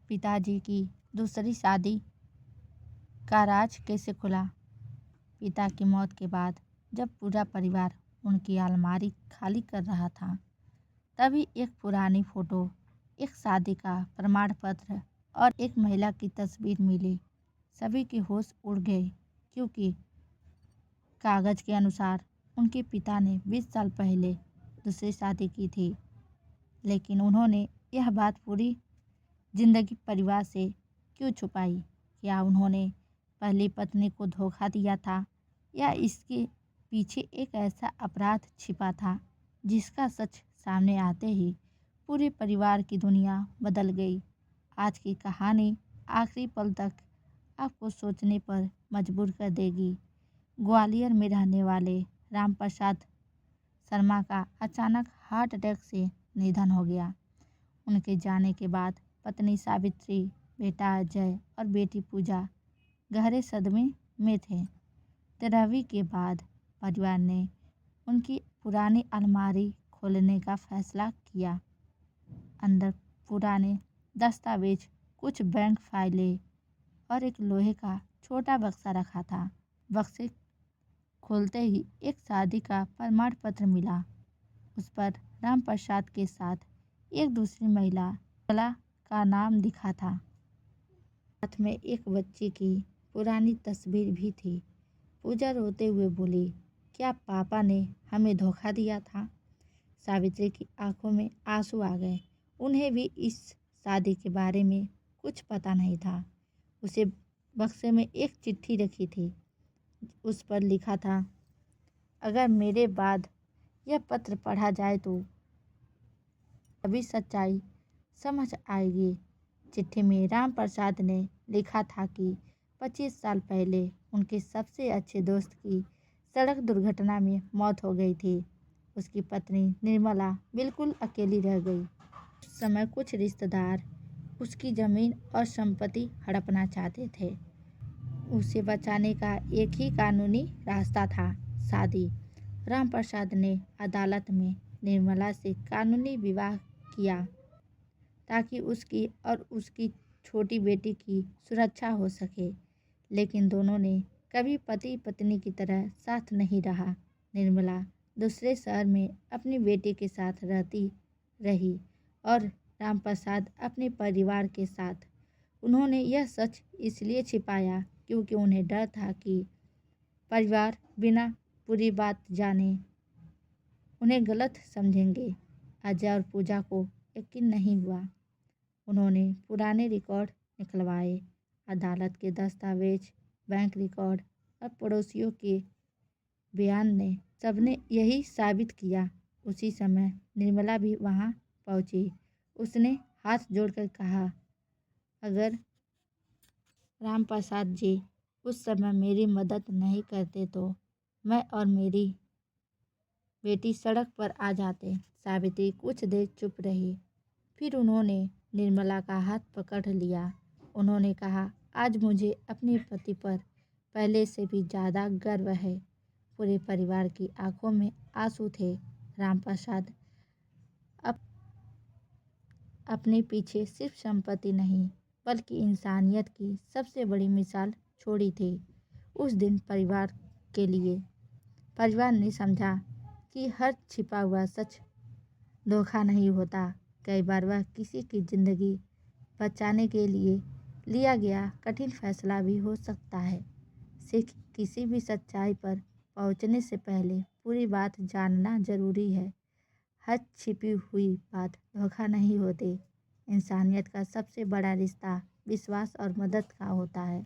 पिताजी की दूसरी शादी का राज कैसे खुला। पिता की मौत के बाद जब पूरा परिवार उनकी अलमारी खाली कर रहा था, तभी एक पुरानी फोटो, एक शादी का प्रमाण पत्र और एक महिला की तस्वीर मिली। सभी के होश उड़ गए, क्योंकि कागज के अनुसार उनके पिता ने 20 साल पहले दूसरी शादी की थी। लेकिन उन्होंने यह बात पूरी जिंदगी परिवार से क्यों छुपाई? क्या उन्होंने पहली पत्नी को धोखा दिया था, या इसके पीछे एक ऐसा अपराध छिपा था जिसका सच सामने आते ही पूरे परिवार की दुनिया बदल गई। आज की कहानी आखिरी पल तक आपको सोचने पर मजबूर कर देगी। ग्वालियर में रहने वाले राम प्रसाद शर्मा का अचानक हार्ट अटैक से निधन हो गया। उनके जाने के बाद पत्नी सावित्री, बेटा अजय और बेटी पूजा गहरे सदमे में थे। 13वीं के बाद परिवार ने उनकी पुरानी अलमारी खोलने का फैसला किया। अंदर पुराने दस्तावेज, कुछ बैंक फाइलें और एक लोहे का छोटा बक्सा रखा था। बक्से खोलते ही एक शादी का प्रमाण पत्र मिला। उस पर राम प्रसाद के साथ एक दूसरी महिला कला का नाम लिखा था। साथ में एक बच्ची की पुरानी तस्वीर भी थी। पूजा रोते हुए बोली, क्या पापा ने हमें धोखा दिया था? सावित्री की आंखों में आंसू आ गए। उन्हें भी इस शादी के बारे में कुछ पता नहीं था। उसे बक्से में एक चिट्ठी रखी थी। उस पर लिखा था, अगर मेरे बाद यह पत्र पढ़ा जाए तो अभी सच्चाई समझ आएगी। चिट्ठी में राम प्रसाद ने लिखा था कि 25 साल पहले उनके सबसे अच्छे दोस्त की सड़क दुर्घटना में मौत हो गई थी। उसकी पत्नी निर्मला बिल्कुल अकेली रह गई। उस समय कुछ रिश्तेदार उसकी जमीन और संपत्ति हड़पना चाहते थे। उसे बचाने का एक ही कानूनी रास्ता था, शादी। राम प्रसाद ने अदालत में निर्मला से कानूनी विवाह किया ताकि उसकी और उसकी छोटी बेटी की सुरक्षा हो सके। लेकिन दोनों ने कभी पति पत्नी की तरह साथ नहीं रहा। निर्मला दूसरे शहर में अपनी बेटी के साथ रहती रही और राम प्रसाद अपने परिवार के साथ। उन्होंने यह सच इसलिए छिपाया क्योंकि उन्हें डर था कि परिवार बिना पूरी बात जाने उन्हें गलत समझेंगे। अजय और पूजा को यकीन नहीं हुआ। उन्होंने पुराने रिकॉर्ड निकलवाए, अदालत के दस्तावेज, बैंक रिकॉर्ड और पड़ोसियों के बयान ने सबने यही साबित किया। उसी समय निर्मला भी वहां पहुंची। उसने हाथ जोड़कर कहा, अगर राम प्रसाद जी उस समय मेरी मदद नहीं करते तो मैं और मेरी बेटी सड़क पर आ जाते। सावित्री कुछ देर चुप रही, फिर उन्होंने निर्मला का हाथ पकड़ लिया। उन्होंने कहा, आज मुझे अपने पति पर पहले से भी ज़्यादा गर्व है। पूरे परिवार की आंखों में आंसू थे। राम प्रसाद अपने पीछे सिर्फ संपत्ति नहीं, बल्कि इंसानियत की सबसे बड़ी मिसाल छोड़ी थी। उस दिन परिवार के लिए परिवार ने समझा कि हर छिपा हुआ सच धोखा नहीं होता। कई बार वह किसी की ज़िंदगी बचाने के लिए लिया गया कठिन फैसला भी हो सकता है। सिर्फ किसी भी सच्चाई पर पहुंचने से पहले पूरी बात जानना जरूरी है। हर छिपी हुई बात धोखा नहीं होती। इंसानियत का सबसे बड़ा रिश्ता विश्वास और मदद का होता है।